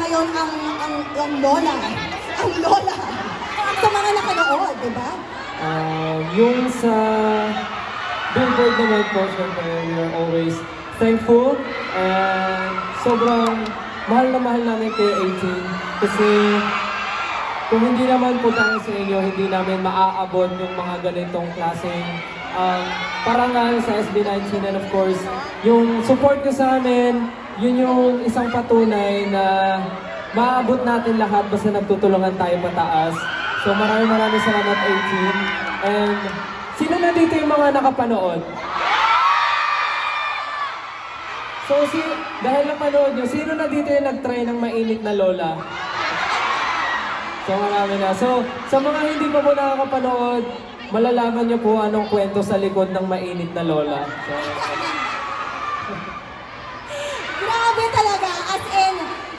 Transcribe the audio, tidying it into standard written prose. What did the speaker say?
ngayon ang lola? Ang lola. Sa mga nakanood, di ba? Yung sa Billboard naman po, syempre, we are always thankful and sobrang mahal na mahal namin kayo 18 kasi kung hindi naman po tayo sa inyo, hindi namin maaabot yung mga ganitong klaseng parangal sa SB19 and of course, yung support nyo sa amin, yun yung isang patunay na maaabot natin lahat basta nagtutulungan tayo pataas. So maraming salamat 18. And sino na dito yung mga nakapanood? So dahil napanood nyo, sino na dito yung nag-try ng mainit na lola? So marami na. So sa mga hindi pa po nakakapanood, malalaman nyo po anong kwento sa likod ng mainit na lola. So,